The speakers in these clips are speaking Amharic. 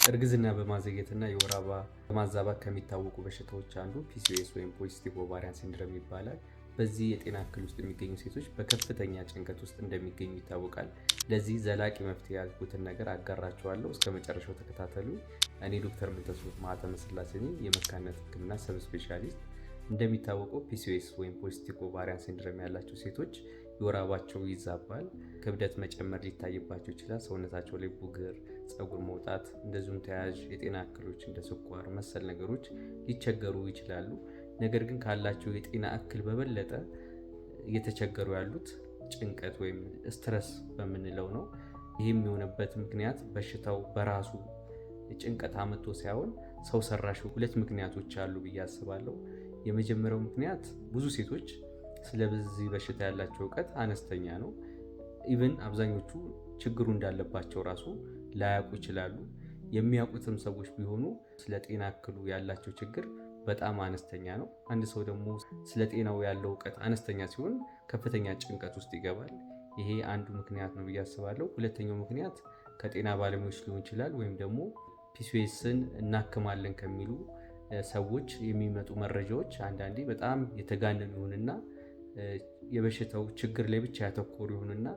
እርግዝና በማዘግየትና የወር አበባ በማዛባት ከሚታወቁ በሽታዎች አንዱ ፒሲኦኤስ ወይም ፖሊሲስቲክ ኦቫሪያን ሲንድሮም ይባላል። በዚህ የጤና እክል ውስጥ የሚገኙ ሴቶች በከፍተኛ ጭንቀት ውስጥ እንደሚገኙ ይታወቃል። ለዚህ ዘላቂ መፍትሄ ያልኩትን ነገር አጋራቸዋለሁ። እስከ መጨረሻው ተከታተሉ። እኔ ዶክተር ምንተስኖት ማህተመ ስላሴ ነኝ፣ የመካንነት ህክምና ሰብ ስፔሻሊስት። እንደሚታወቀው ፒሲኦኤስ ወይም ፖሊሲስቲክ ኦቫሪያን ሲንድሮም ያላቸው ሴቶች የወር አበባቸው ይዛባል፣ ክብደት መጨመር ሊታይባቸው ይችላል፣ ሰውነታቸው ላይ ቡግር፣ ፀጉር መውጣት፣ እንደዚሁም ተያያዥ የጤና እክሎች እንደ ስኳር መሰል ነገሮች ሊቸገሩ ይችላሉ። ነገር ግን ካላቸው የጤና እክል በበለጠ እየተቸገሩ ያሉት ጭንቀት ወይም ስትረስ በምንለው ነው። ይህም የሆነበት ምክንያት በሽታው በራሱ ጭንቀት አመቶ ሳይሆን ሰው ሰራሽ ሁለት ምክንያቶች አሉ ብዬ አስባለሁ። የመጀመሪያው ምክንያት ብዙ ሴቶች ስለዚህ በሽታ ያላቸው እውቀት አነስተኛ ነው። ኢቭን አብዛኞቹ ችግሩ እንዳለባቸው ራሱ ላያውቁ ይችላሉ። የሚያውቁትም ሰዎች ቢሆኑ ስለ ጤና እክሉ ያላቸው ችግር በጣም አነስተኛ ነው። አንድ ሰው ደግሞ ስለ ጤናው ያለው እውቀት አነስተኛ ሲሆን ከፍተኛ ጭንቀት ውስጥ ይገባል። ይሄ አንዱ ምክንያት ነው ብዬ አስባለሁ። ሁለተኛው ምክንያት ከጤና ባለሙያዎች ሊሆን ይችላል፣ ወይም ደግሞ ፒሲኦኤስን እናክማለን ከሚሉ ሰዎች የሚመጡ መረጃዎች አንዳንዴ በጣም የተጋነኑ ይሁንና የበሽታው ችግር ላይ ብቻ ያተኮሩ ይሁንና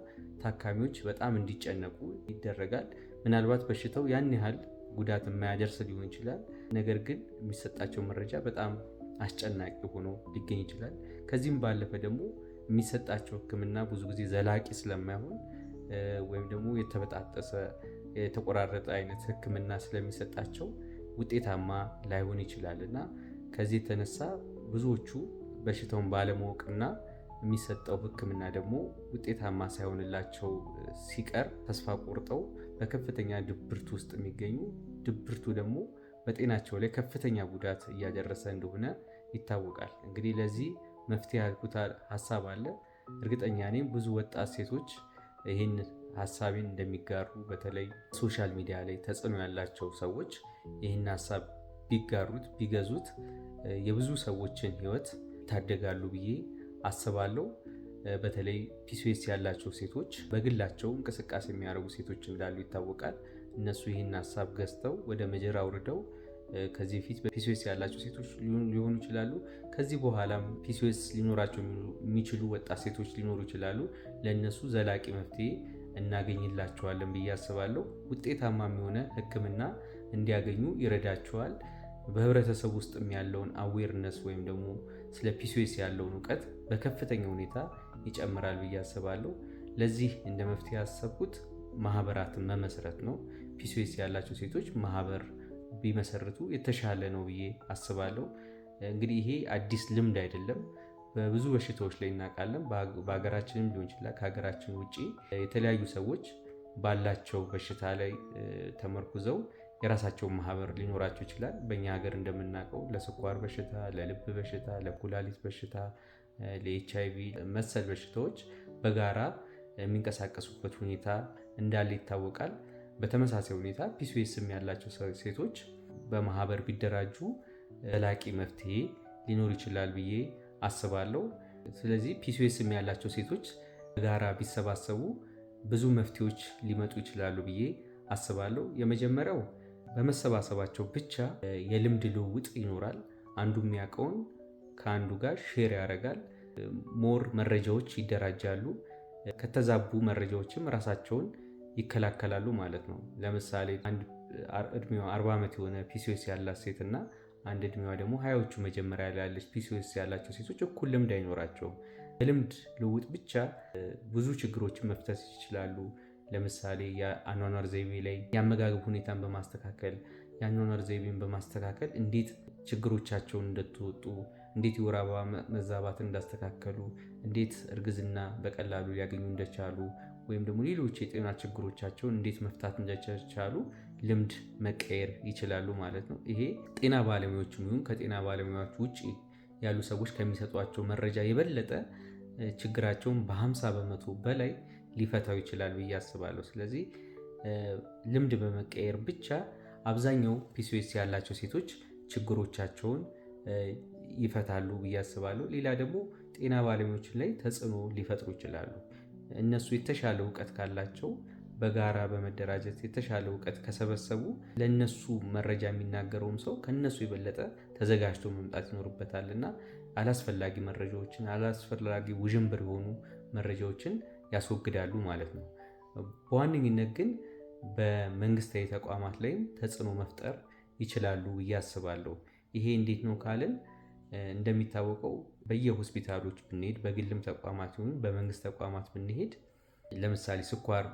ታካሚዎች በጣም እንዲጨነቁ ይደረጋል። ምናልባት በሽታው ያን ያህል ጉዳት የማያደርስ ሊሆን ይችላል፣ ነገር ግን የሚሰጣቸው መረጃ በጣም አስጨናቂ ሆኖ ሊገኝ ይችላል። ከዚህም ባለፈ ደግሞ የሚሰጣቸው ሕክምና ብዙ ጊዜ ዘላቂ ስለማይሆን ወይም ደግሞ የተበጣጠሰ የተቆራረጠ አይነት ሕክምና ስለሚሰጣቸው ውጤታማ ላይሆን ይችላል እና ከዚህ የተነሳ ብዙዎቹ በሽታውን ባለማወቅና የሚሰጠው ሕክምና ደግሞ ውጤታማ ሳይሆንላቸው ሲቀር ተስፋ ቆርጠው በከፍተኛ ድብርት ውስጥ የሚገኙ፣ ድብርቱ ደግሞ በጤናቸው ላይ ከፍተኛ ጉዳት እያደረሰ እንደሆነ ይታወቃል። እንግዲህ ለዚህ መፍትሄ ያልኩት ሀሳብ አለ። እርግጠኛ ነኝ ብዙ ወጣት ሴቶች ይህን ሀሳቤን እንደሚጋሩ፣ በተለይ ሶሻል ሚዲያ ላይ ተጽዕኖ ያላቸው ሰዎች ይህን ሀሳብ ቢጋሩት ቢገዙት የብዙ ሰዎችን ህይወት ይታደጋሉ ብዬ አስባለሁ። በተለይ ፒሲኦኤስ ያላቸው ሴቶች በግላቸው እንቅስቃሴ የሚያደርጉ ሴቶች እንዳሉ ይታወቃል። እነሱ ይህን ሀሳብ ገዝተው ወደ ምድር አውርደው ከዚህ በፊት ፒሲኦኤስ ያላቸው ሴቶች ሊሆኑ ይችላሉ፣ ከዚህ በኋላም ፒሲኦኤስ ሊኖራቸው የሚችሉ ወጣት ሴቶች ሊኖሩ ይችላሉ። ለእነሱ ዘላቂ መፍትሄ እናገኝላቸዋለን ብዬ አስባለሁ። ውጤታማ የሆነ ሕክምና እንዲያገኙ ይረዳቸዋል። በህብረተሰብ ውስጥም ያለውን አዌርነስ ወይም ደግሞ ስለ ፒሲኦኤስ ያለውን እውቀት በከፍተኛ ሁኔታ ይጨምራል ብዬ አስባለሁ። ለዚህ እንደ መፍትሄ ያሰብኩት ማህበራትን መመስረት ነው። ፒሲኦኤስ ያላቸው ሴቶች ማህበር ቢመሰርቱ የተሻለ ነው ብዬ አስባለሁ። እንግዲህ ይሄ አዲስ ልምድ አይደለም። በብዙ በሽታዎች ላይ እናውቃለን። በሀገራችንም ሊሆን ይችላል፣ ከሀገራችን ውጭ የተለያዩ ሰዎች ባላቸው በሽታ ላይ ተመርኩዘው የራሳቸውን ማህበር ሊኖራቸው ይችላል። በእኛ ሀገር እንደምናውቀው ለስኳር በሽታ፣ ለልብ በሽታ፣ ለኩላሊት በሽታ፣ ለኤችአይቪ መሰል በሽታዎች በጋራ የሚንቀሳቀሱበት ሁኔታ እንዳለ ይታወቃል። በተመሳሳይ ሁኔታ ፒሲኦኤስም ያላቸው ሴቶች በማህበር ቢደራጁ ዘላቂ መፍትሄ ሊኖር ይችላል ብዬ አስባለሁ። ስለዚህ ፒሲኦኤስም ያላቸው ሴቶች በጋራ ቢሰባሰቡ ብዙ መፍትሄዎች ሊመጡ ይችላሉ ብዬ አስባለሁ። የመጀመሪያው በመሰባሰባቸው ብቻ የልምድ ልውውጥ ይኖራል። አንዱ የሚያውቀውን ከአንዱ ጋር ሼር ያደርጋል። ሞር መረጃዎች ይደራጃሉ። ከተዛቡ መረጃዎችም ራሳቸውን ይከላከላሉ ማለት ነው። ለምሳሌ አንድ እድሜዋ 40 ዓመት የሆነ ፒሲኦኤስ ያላት ሴት እና አንድ እድሜዋ ደግሞ 20ዎቹ መጀመሪያ ላይ ያለች ፒሲኦኤስ ያላቸው ሴቶች እኩል ልምድ አይኖራቸውም። የልምድ ልውውጥ ብቻ ብዙ ችግሮችን መፍታት ይችላሉ። ለምሳሌ የአኗኗር ዘይቤ ላይ የአመጋገብ ሁኔታን በማስተካከል የአኗኗር ዘይቤን በማስተካከል እንዴት ችግሮቻቸውን እንደተወጡ፣ እንዴት የወር አበባ መዛባትን እንዳስተካከሉ፣ እንዴት እርግዝና በቀላሉ ሊያገኙ እንደቻሉ፣ ወይም ደግሞ ሌሎች የጤና ችግሮቻቸውን እንዴት መፍታት እንደቻሉ ልምድ መቀየር ይችላሉ ማለት ነው። ይሄ ጤና ባለሙያዎችም ይሁን ከጤና ባለሙያዎች ውጭ ያሉ ሰዎች ከሚሰጧቸው መረጃ የበለጠ ችግራቸውን በ50 በመቶ በላይ ሊፈታው ይችላል ብዬ አስባለሁ። ስለዚህ ልምድ በመቀየር ብቻ አብዛኛው ፒሲኦኤስ ያላቸው ሴቶች ችግሮቻቸውን ይፈታሉ ብዬ አስባለሁ። ሌላ ደግሞ ጤና ባለሙያዎች ላይ ተጽዕኖ ሊፈጥሩ ይችላሉ። እነሱ የተሻለ እውቀት ካላቸው በጋራ በመደራጀት የተሻለ እውቀት ከሰበሰቡ ለነሱ መረጃ የሚናገረውም ሰው ከነሱ የበለጠ ተዘጋጅቶ መምጣት ይኖርበታል እና አላስፈላጊ መረጃዎችን አላስፈላጊ ውዥንብር የሆኑ መረጃዎችን ያስወግዳሉ ማለት ነው። በዋነኝነት ግን በመንግስታዊ ተቋማት ላይም ተጽዕኖ መፍጠር ይችላሉ ብዬ አስባለሁ። ይሄ እንዴት ነው ካልን እንደሚታወቀው በየሆስፒታሎች ብንሄድ በግልም ተቋማት ይሁን በመንግስት ተቋማት ብንሄድ ለምሳሌ ስኳር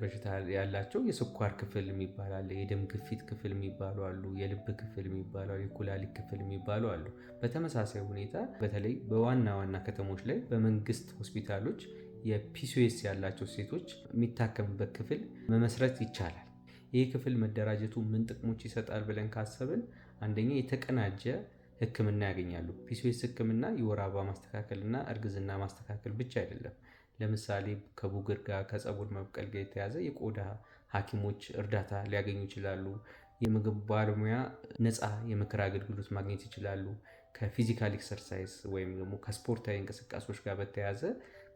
በሽታ ያላቸው የስኳር ክፍል የሚባል አለ፣ የደም ግፊት ክፍል የሚባሉ አሉ፣ የልብ ክፍል የሚባሉ አሉ፣ የኩላሊት ክፍል የሚባሉ አሉ። በተመሳሳይ ሁኔታ በተለይ በዋና ዋና ከተሞች ላይ በመንግስት ሆስፒታሎች የፒሲኦኤስ ያላቸው ሴቶች የሚታከምበት ክፍል መመስረት ይቻላል። ይህ ክፍል መደራጀቱ ምን ጥቅሞች ይሰጣል ብለን ካሰብን አንደኛ የተቀናጀ ሕክምና ያገኛሉ። ፒሲኦኤስ ሕክምና የወር አበባ ማስተካከልና እርግዝና ማስተካከል ብቻ አይደለም። ለምሳሌ ከቡግር ጋር ከፀጉር መብቀል ጋር የተያዘ የቆዳ ሐኪሞች እርዳታ ሊያገኙ ይችላሉ። የምግብ ባለሙያ ነፃ የምክር አገልግሎት ማግኘት ይችላሉ። ከፊዚካል ኤክሰርሳይዝ ወይም ደግሞ ከስፖርታዊ እንቅስቃሴዎች ጋር በተያያዘ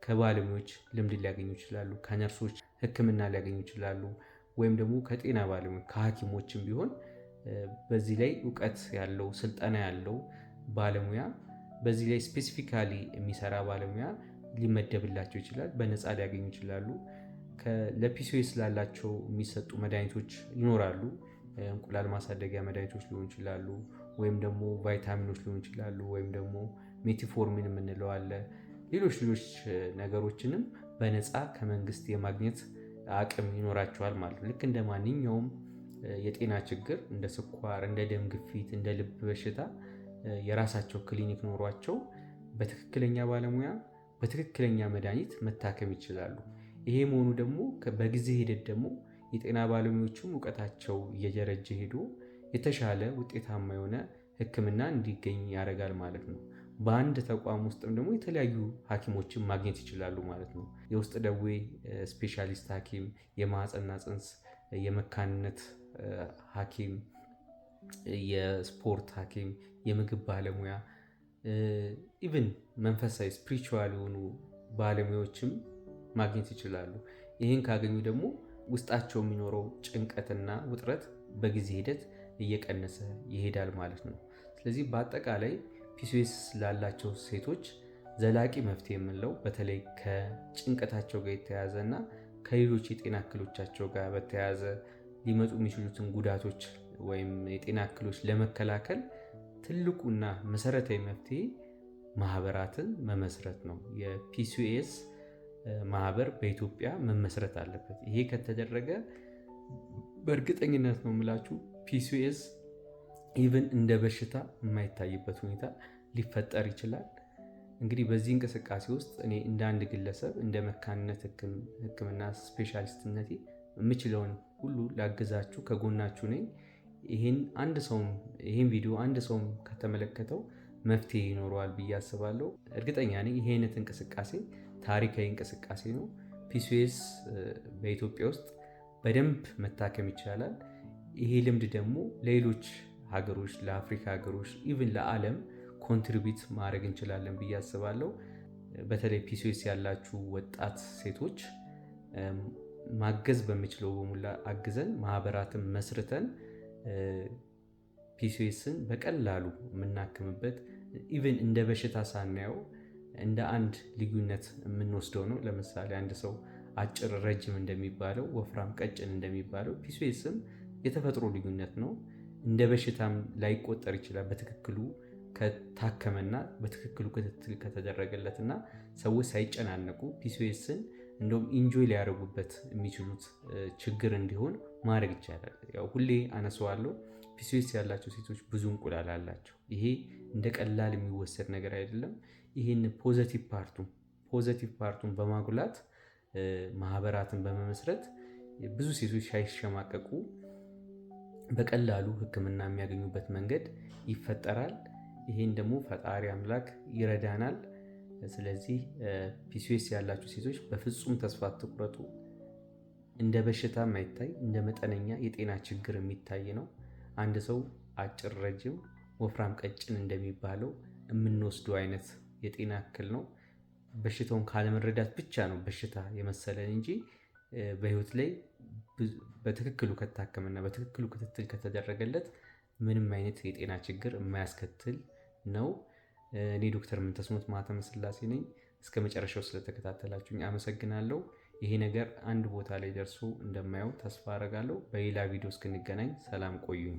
ከባለሙያዎች ልምድ ሊያገኙ ይችላሉ። ከነርሶች ሕክምና ሊያገኙ ይችላሉ። ወይም ደግሞ ከጤና ባለሙያ ከሐኪሞችም ቢሆን በዚህ ላይ እውቀት ያለው ስልጠና ያለው ባለሙያ በዚህ ላይ ስፔሲፊካሊ የሚሰራ ባለሙያ ሊመደብላቸው ይችላል። በነፃ ሊያገኙ ይችላሉ። ለፒሲኦኤስ ላላቸው የሚሰጡ መድኃኒቶች ይኖራሉ። እንቁላል ማሳደጊያ መድኃኒቶች ሊሆኑ ይችላሉ፣ ወይም ደግሞ ቫይታሚኖች ሊሆኑ ይችላሉ፣ ወይም ደግሞ ሜቲፎርሚን የምንለው አለ። ሌሎች ነገሮችንም በነፃ ከመንግስት የማግኘት አቅም ይኖራቸዋል ማለት ነው። ልክ እንደ ማንኛውም የጤና ችግር እንደ ስኳር፣ እንደ ደም ግፊት፣ እንደ ልብ በሽታ የራሳቸው ክሊኒክ ኖሯቸው በትክክለኛ ባለሙያ በትክክለኛ መድኃኒት መታከም ይችላሉ። ይሄ መሆኑ ደግሞ በጊዜ ሂደት ደግሞ የጤና ባለሙያዎችም እውቀታቸው እየጀረጀ ሄዶ የተሻለ ውጤታማ የሆነ ሕክምና እንዲገኝ ያደርጋል ማለት ነው። በአንድ ተቋም ውስጥም ደግሞ የተለያዩ ሐኪሞችን ማግኘት ይችላሉ ማለት ነው። የውስጥ ደዌ ስፔሻሊስት ሐኪም፣ የማህፀንና ጽንስ የመካንነት ሐኪም፣ የስፖርት ሐኪም፣ የምግብ ባለሙያ ኢቭን መንፈሳዊ ስፒሪቹዋል የሆኑ ባለሙያዎችም ማግኘት ይችላሉ። ይህን ካገኙ ደግሞ ውስጣቸው የሚኖረው ጭንቀትና ውጥረት በጊዜ ሂደት እየቀነሰ ይሄዳል ማለት ነው። ስለዚህ በአጠቃላይ ፒሲኦኤስ ላላቸው ሴቶች ዘላቂ መፍትሄ የምንለው በተለይ ከጭንቀታቸው ጋር የተያያዘ እና ከሌሎች የጤና እክሎቻቸው ጋር በተያያዘ ሊመጡ የሚችሉትን ጉዳቶች ወይም የጤና እክሎች ለመከላከል ትልቁና መሰረታዊ መፍትሄ ማህበራትን መመስረት ነው። የፒሲኦኤስ ማህበር በኢትዮጵያ መመስረት አለበት። ይሄ ከተደረገ በእርግጠኝነት ነው የምላችሁ ፒሲኦኤስ ኢቭን እንደ በሽታ የማይታይበት ሁኔታ ሊፈጠር ይችላል። እንግዲህ በዚህ እንቅስቃሴ ውስጥ እኔ እንደ አንድ ግለሰብ እንደ መካንነት ሕክምና ስፔሻሊስትነቴ የምችለውን ሁሉ ላግዛችሁ ከጎናችሁ ነኝ። ይህን ቪዲዮ አንድ ሰውም ከተመለከተው መፍትሄ ይኖረዋል ብዬ አስባለሁ። እርግጠኛ ነኝ ይሄ አይነት እንቅስቃሴ ታሪካዊ እንቅስቃሴ ነው። ፒሲኦኤስ በኢትዮጵያ ውስጥ በደንብ መታከም ይቻላል። ይሄ ልምድ ደግሞ ለሌሎች ሀገሮች፣ ለአፍሪካ ሀገሮች ኢቭን ለዓለም ኮንትሪቢዩት ማድረግ እንችላለን ብዬ አስባለሁ። በተለይ ፒሲኦኤስ ያላችሁ ወጣት ሴቶች ማገዝ በሚችለው በሙላ አግዘን ማህበራትን መስርተን ፒሲኦኤስን በቀላሉ የምናክምበት ኢቭን እንደ በሽታ ሳናየው እንደ አንድ ልዩነት የምንወስደው ነው። ለምሳሌ አንድ ሰው አጭር ረጅም እንደሚባለው ወፍራም ቀጭን እንደሚባለው ፒሲኦኤስም የተፈጥሮ ልዩነት ነው። እንደ በሽታም ላይቆጠር ይችላል በትክክሉ ከታከመና በትክክሉ ክትትል ከተደረገለትና ሰዎች ሳይጨናነቁ ፒሲኦኤስን እንደውም ኢንጆይ ሊያደርጉበት የሚችሉት ችግር እንዲሆን ማድረግ ይቻላል። ያው ሁሌ አነሳዋለሁ፣ ፒሲኦኤስ ያላቸው ሴቶች ብዙ እንቁላል አላቸው። ይሄ እንደ ቀላል የሚወሰድ ነገር አይደለም። ይህን ፖዘቲቭ ፓርቱን በማጉላት ማህበራትን በመመስረት ብዙ ሴቶች ሳይሸማቀቁ በቀላሉ ሕክምና የሚያገኙበት መንገድ ይፈጠራል። ይህን ደግሞ ፈጣሪ አምላክ ይረዳናል። ስለዚህ ፒሲኦኤስ ያላችሁ ሴቶች በፍጹም ተስፋ አትቁረጡ። እንደ በሽታ የማይታይ እንደ መጠነኛ የጤና ችግር የሚታይ ነው። አንድ ሰው አጭር ረጅም፣ ወፍራም ቀጭን እንደሚባለው የምንወስደው አይነት የጤና እክል ነው። በሽታውን ካለመረዳት ብቻ ነው በሽታ የመሰለን እንጂ በህይወት ላይ በትክክሉ ከታከመና በትክክሉ ክትትል ከተደረገለት ምንም አይነት የጤና ችግር የማያስከትል ነው። እኔ ዶክተር ምንተስኖት ማኅተመ ሥላሴ ነኝ። እስከ መጨረሻው ስለተከታተላችሁኝ አመሰግናለሁ። ይሄ ነገር አንድ ቦታ ላይ ደርሶ እንደማየው ተስፋ አደርጋለሁ። በሌላ ቪዲዮ እስክንገናኝ ሰላም ቆዩኝ።